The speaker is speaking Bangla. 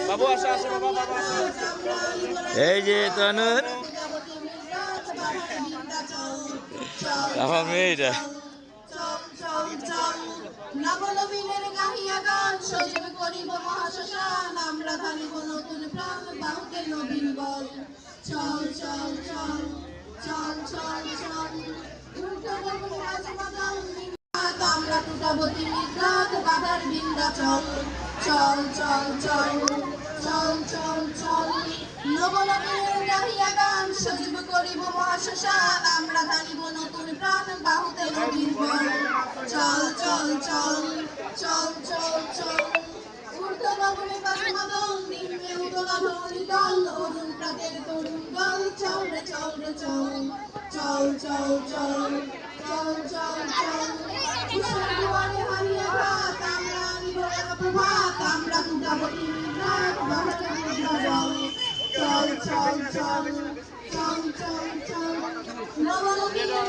বাবু আসো আসো বাবা বাবা এই যে তনুর আমার মেয়েটা নবনবীনের গাহিয়া গান সজীব করিব মহাশ্মশান আমরা ধানিব নতুন প্রাণ বাহুতে নবীন বল চল চল চল চল চল চল আমরা টুটাবো তিমিরাত বাধার বিন্ধ্যাচল চল চল চল চল চল চল নবনবীনের গাহিয়া গান সজীব করিব মহাশ্মশান আমরা ধানিব নতুন প্রাণ বাহুতে নবীন বল চল চল চল চল চল চল ঊর্ধ্ব গগনে বাজমাদল নিম্নে উদলা ধরণী দল অরুণ প্রাতের তরুণ দল চল রে চল রে চল চল চল চল চল চল চল কুশল দুয়ারে হারিয়ে ঘাত আমরা আনিব এক প্রভাত আমরা টুটাবো তিমিরাত বাহাতে বিন্ধ্যাচল চল চল চল চল চল চল নবনবীনের